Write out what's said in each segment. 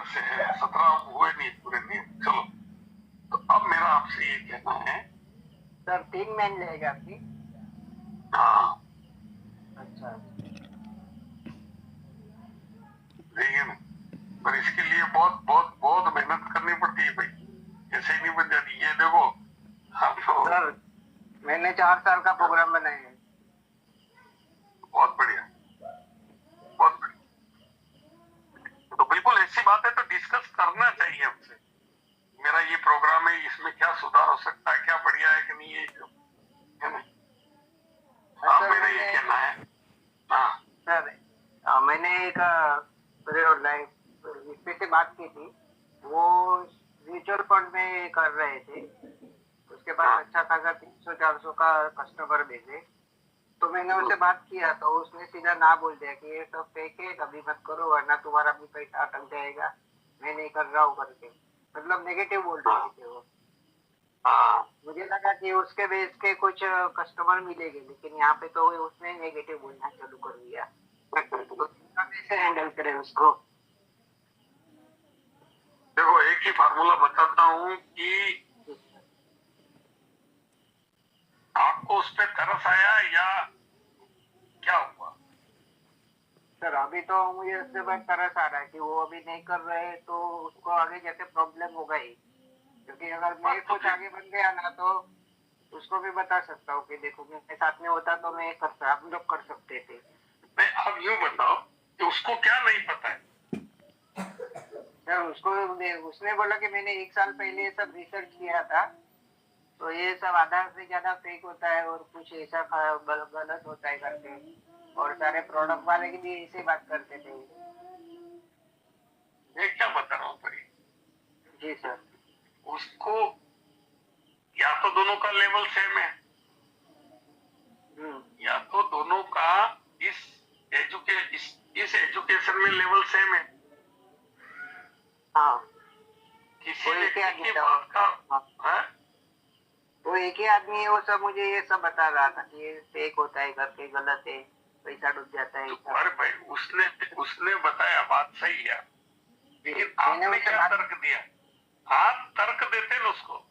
से है, 17 हुए नहीं, पूरे नहीं। चलो, तो अब मेरा आपसे ये कहना है सर 3 महीने लेगा आपकी? हाँ, अच्छा। लेकिन पर इसके लिए बहुत बहुत बहुत मेहनत करनी पड़ती है भाई, ऐसे ही नहीं बन जाती। ये देखो हम तो सर मैंने 4 साल का प्रोग्राम बनाया है। बहुत बढ़िया, बहुत बढ़िया। तो बिल्कुल ऐसी बात है तो डिस्कस करना चाहिए हमसे, मेरा ये प्रोग्राम है, इसमें क्या सुधार हो सकता है, क्या बढ़िया है कि नहीं, ये है ना। हाँ, सर मेरा ये कहना है। हाँ सर मैंने एक इसमें से बात की थी, वो म्यूचुअल फंड में कर रहे थे, उसके बाद अच्छा खासा 300-400 का कस्टमर भेजे, तो मैंने उससे बात किया तो उसने सीधा ना बोल दिया कि ये सब फेक है, कभी मत करो वरना तुम्हारा भी पैसा अटक जाएगा, मैं नहीं कर रहा हूँ करके, मतलब नेगेटिव बोल रहे थे वो। हाँ, मुझे लगा कि उसके बेस के कुछ कस्टमर मिलेंगे, लेकिन यहाँ पे तो उसने नेगेटिव बोलना चालू कर दिया, तो कैसे हैंडल करें उसको? देखो एक ही फार्मूला बताता हूँ कि आपको उस पर तरस आया या क्या हुआ। सर अभी तो मुझे उससे बस तरस आ रहा है कि वो अभी नहीं कर रहे तो उसको आगे जाके प्रॉब्लम होगा ही, क्योंकि अगर मैं कुछ आगे बन गया ना तो उसको भी बता सकता हूँ कि देखो मेरे साथ में होता तो मैं करता, हम लोग कर सकते थे। नहीं, आप यूं बताओ कि उसको क्या नहीं पता है। सर उसने बोला कि मैंने 1 साल पहले ये सब रिसर्च किया था, तो ये सब आधा से ज्यादा फेक होता है और कुछ ऐसा गलत होता है करके, और सारे प्रोडक्ट वाले की भी ऐसे बात करते थे। मैं क्या बता रहा हूँ भाई, जी सर। उसको या तो दोनों का लेवल सेम है, या तो दोनों का इस इस एजुकेशन में लेवल सेम है। हाँ, किसी वो एक ही व्यक्ति आदमी की था। बात का हाँ, है। वो एक ही आदमी है, वो सब मुझे ये सब बता रहा था कि ये फेक होता है करके, गलत है, पैसा डूब जाता है। तो अरे भाई, उसने उसने बताया, बात सही है, लेकिन मैंने आपने उससे क्या बात। तर्क दिया। आप तर्क देते ना उसको।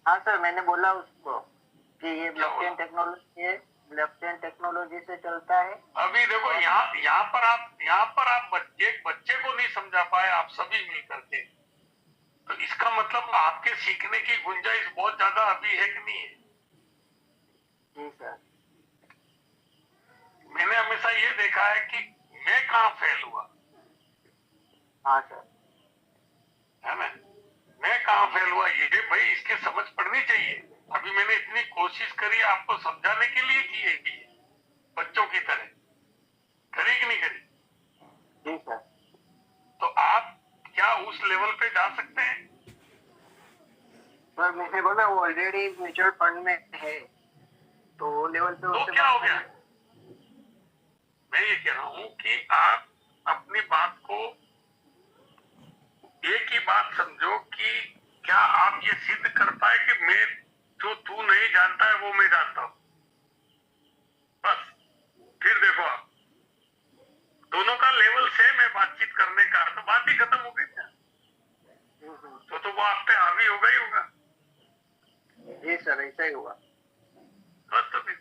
हाँ सर, मैंने बोला उसको कि ये क्या बोला? ब्लॉकचेन टेक्नोलॉजी है, ब्लॉकचेन टेक्नोलॉजी से चलता है। अभी देखो और यहाँ पर आप एक बच्चे को नहीं समझा पाए, आप सभी मिल करके, तो इसका मतलब आपके सीखने की गुंजाइश बहुत ज्यादा अभी है कि नहीं है। जी सर। मैंने हमेशा ये देखा है कि मैं कहाँ फेल हुआ, हाँ सर। है ना, मैं कहाँ फेल हुआ, ये भाई इसकी समझ पड़नी चाहिए। अभी मैंने इतनी कोशिश करी आपको समझाने के लिए की है कि बच्चों की तरह करी कि नहीं करी। जी सर। तो आप क्या उस लेवल पे जा सकते हैं? सर मैंने बोला वो ऑलरेडी म्यूचुअल फंड में है, तो वो लेवल पे तो उससे क्या बात हो गया, करना। मैं ये कह रहा हूं कि आप अपनी बात को, एक ही बात समझो कि क्या आप ये सिद्ध कर पाए कि मैं जो तू नहीं जानता है वो मैं जानता हूं। बस, फिर देखो आप दोनों का लेवल सेम है बातचीत करने का, तो बात ही खत्म हो गई ना। तो वो आप पे हावी होगा ही होगा। जी सर, ऐसा ही हुआ। बस, तो फिर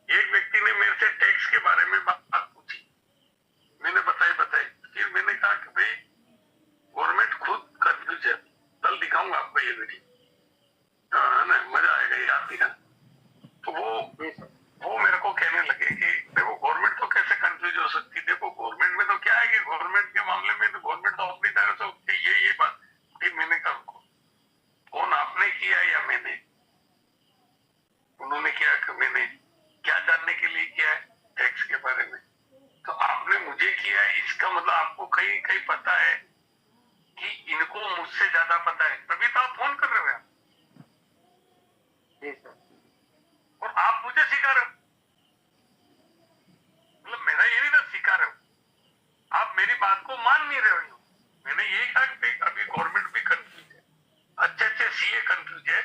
एक व्यक्ति ने मेरे से टैक्स के बारे में बात पूछी, मैंने बताई, फिर मैंने कहा कि भाई गवर्नमेंट खुद कंफ्यूज है, कल दिखाऊंगा आपको ये वीडियो, है ना, मजा आएगा ये आप दिखा। तो वो मेरे को कहने लगे कि देखो गवर्नमेंट तो कैसे कंफ्यूज हो सकती, देखो गवर्नमेंट में तो क्या है कि गवर्नमेंट के मामले में तो गवर्नमेंट तो अपनी तरह से उठती ये बात। फिर मैंने कहा उनको, फोन आपने किया या मैंने? उन्होंने किया कि मैंने। क्या जानने के लिए किया है? टैक्स के बारे में। तो आपने मुझे किया है, इसका मतलब आपको कहीं कहीं पता है कि इनको मुझसे ज्यादा पता है, तभी तो आप फोन कर रहे हो। जी सर। और आप मुझे सिखा रहे हो, मतलब मेरा ये नहीं था सिखा रहे हो, आप मेरी बात को मान नहीं रहे हो। मैंने यही कहा कि अभी गवर्नमेंट भी कंफ्यूज है, अच्छे सीए कंफ्यूज है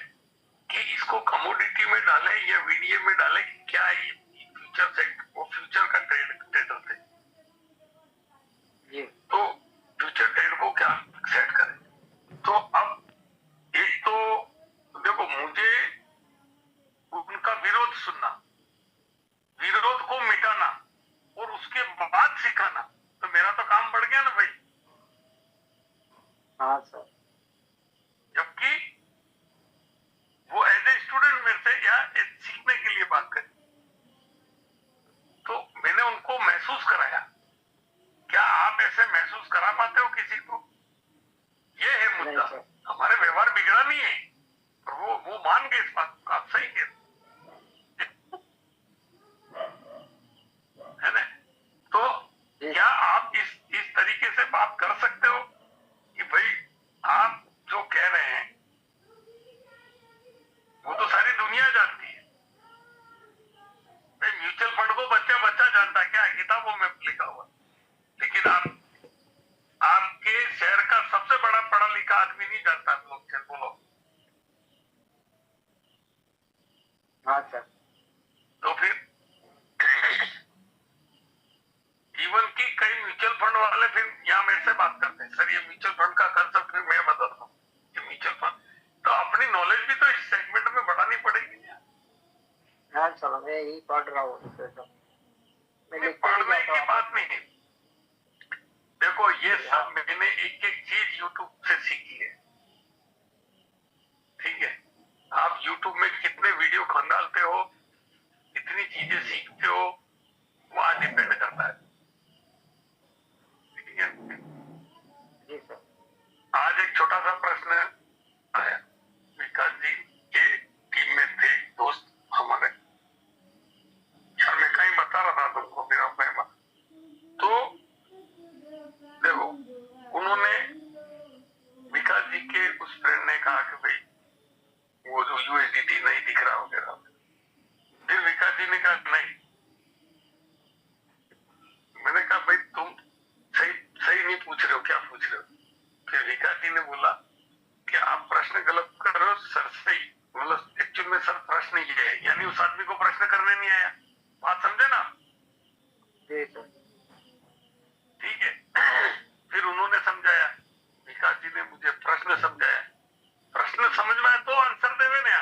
कि इसको कमोडिटी में डाले या वीडीए में डाले, क्या है ये फ्यूचर से, वो फ्यूचर का ट्रेड होते। जी। तो फ्यूचर ट्रेड को क्या सिखाना, तो मेरा तो काम बढ़ गया ना भाई। हाँ सर। जबकि वो एज ए स्टूडेंट मेरे से या सीखने के लिए बात करी, तो मैंने उनको महसूस कराया। क्या आप ऐसे महसूस करा पाते हो किसी को? ये है मुद्दा। हमारे व्यवहार बिगड़ा नहीं है, पर वो मान गए इस बात को। आप सही कह है ना? तो क्या आप इस तरीके से बात कर सकते हो कि भाई आप जो कह रहे हैं वो तो सारी दुनिया जानती है। भाई म्यूचुअल फंड को बच्चा बच्चा जानता है, क्या है किताबों में लिखा हुआ, लेकिन आपके शहर का सबसे बड़ा पढ़ा लिखा आदमी नहीं जानता ब्लॉकचेन। बोलो। हाँ सर। तो फिर इवन की कई म्यूचुअल फंड वाले फिर यहाँ मेरे से बात करते हैं, सर ये म्यूचुअल फंड का कंसेप्ट फिर मैं बताता हूँ कि म्यूचुअल फंड, तो अपनी नॉलेज भी तो इस सेगमेंट में बढ़ानी पड़ेगी। हाँ सर, मैं यही पढ़ रहा हूँ। पढ़ने की बात नहीं है। देखो ये सब मैंने एक एक चीज यूट्यूब से सीखी है, ठीक है? आप यूट्यूब में कितने वीडियो खंगालते हो, कितनी चीजें सीखते हो, वहां डिपेंड करता है, ठीक है? जी सर। आज एक छोटा सा प्रश्न आया, विकास जी के टीम में थे दोस्त हमारे, मैं कहीं बता रहा था तुमको, मेरा मेहमान, तो देखो उन्होंने, विकास जी के उस फ्रेंड ने कहा कि भाई वो जो यूएसडीटी नहीं दिख रहा वगैरह, फिर विकास जी ने कहा नहीं। मैंने कहा भाई तुम सही नहीं पूछ रहे हो, क्या पूछ रहे हो? फिर विकास जी ने बोला कि आप प्रश्न गलत कर रहे हो सर, सही मतलब एक्चुअल में सर प्रश्न ये है, यानी उस आदमी को प्रश्न करने नहीं आया। बात समझे ना? जी सर। ठीक है। फिर उन्होंने समझाया, विकास जी ने मुझे प्रश्न समझाया, प्रश्न समझ में आया तो आंसर देवे ना।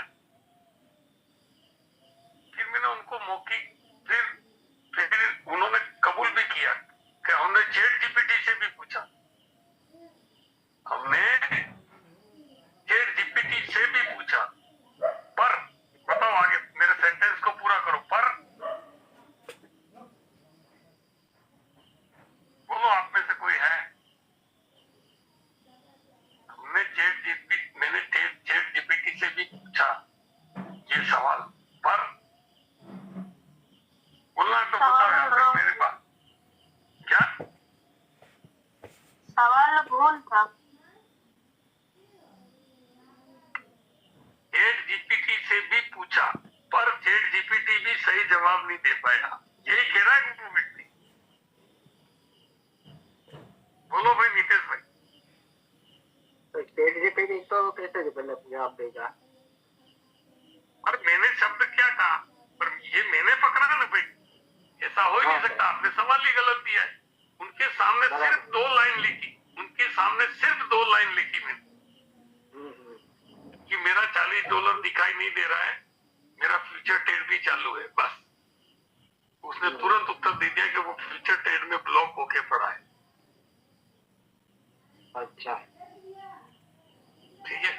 फिर मैंने उनको मौखिक, फिर उन्होंने कबूल भी किया कि हमने चैट जीपीटी से भी पूछा, हमने चैट जीपीटी से भी पूछा, पर बताओ आगे मेरे सेंटेंस को पूरा करो, पर बोलो आप में से कोई है? मैंने चैट जीपीटी से भी पूछा ये सवाल, पर बोलना तो बताओ यार मेरे पास क्या सवाल भूल था। चैट जीपीटी से भी पूछा, पर चैट जीपीटी भी सही जवाब नहीं दे पाया, यही कह रहा है गुरु व्यक्ति। बोलो भाई नीतीश भाई। तो चैट जीपीटी तो कैसे जवाब देगा? और मैंने शब्द क्या कहा, पर ये मैंने पकड़ा ना भाई, ऐसा हो ही नहीं सकता। आपने सवाल ही गलत दिया है। उनके सामने सिर्फ 2 लाइन लिखी, उनके सामने सिर्फ 2 लाइन लिखी मैंने कि मेरा $40 दिखाई नहीं दे रहा है, मेरा फ्यूचर ट्रेड भी चालू है, बस। उसने तुरंत उत्तर दे दिया कि वो फ्यूचर ट्रेड में ब्लॉक होके पड़ा है। अच्छा, ठीक है।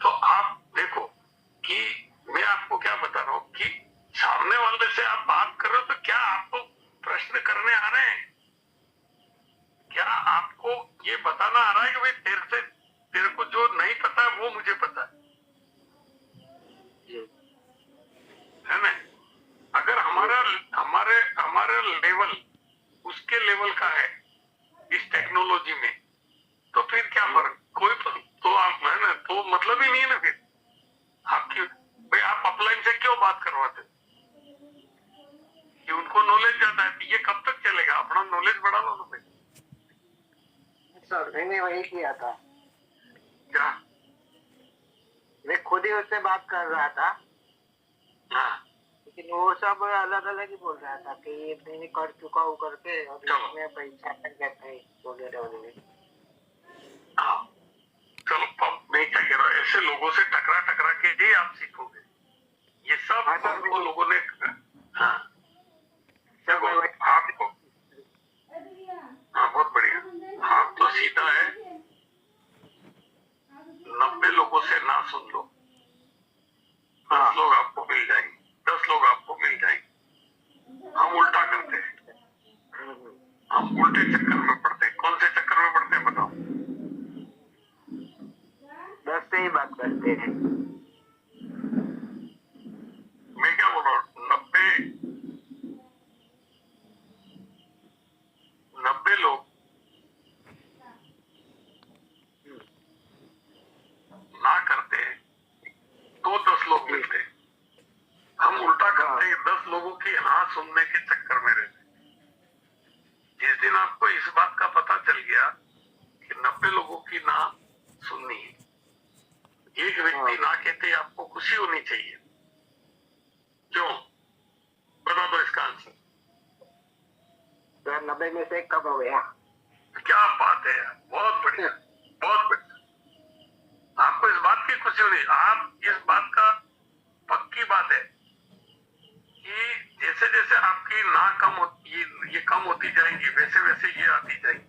तो आप देखो कि मैं आपको क्या बता रहा हूँ कि सामने वाले से आप बात कर रहे हो, तो क्या आपको प्रश्न करने आ रहे हैं? क्या आपको ये बताना आ रहा है कि भाई तेरे को जो नहीं पता है वो मुझे पता है ना? अगर हमारा लेवल उसके लेवल का है इस टेक्नोलॉजी में, तो फिर क्या फर्क? कोई तो आप है ना, तो मतलब ही नहीं है ना फिर आपकी। भाई आप अपलाइन से क्यों बात करवाते कि उनको नॉलेज ज्यादा है? ये कब तक चलेगा? अपना नॉलेज बढ़ा लो ना भाई। सर मैंने वही किया था, क्या? मैं खुद ही उससे बात कर रहा था, लेकिन वो सब अलग अलग ही बोल रहा था कि ये मैंने कर चुका हूँ करके, और इसमें पैसा कर जाता है वगैरह वगैरह। चलो अब मैं क्या कह रहा हूँ, ऐसे लोगों से टकरा के ही आप सीखोगे। ये सब हमको लोगों ने, हाँ देखो आपको चक्कर में पड़ते? कौन से चक्कर में पड़ते बताओ? 10 से ही बात करते हैं। मैं क्या बोल रहा हूँ, 90 लोग ना करते, तो 10 लोग मिलते। हम उल्टा करते, 10 लोगों की हाँ सुनने के चक्कर में रहते। जिस दिन आपको इस बात का पता चल गया कि 90 लोगों की ना सुननी, एक व्यक्ति ना कहते, आपको खुशी होनी चाहिए। क्यों? बता दो इसका आंसर। 90 में से कब हो गया? क्या बात है यार, बहुत बढ़िया, बहुत बढ़िया। आपको इस बात की खुशी होनी, आप इस बात का पक्की बात है कि जैसे जैसे आपकी ना कम होती, ये कम होती जाएंगी, वैसे वैसे ये आती जाएंगी।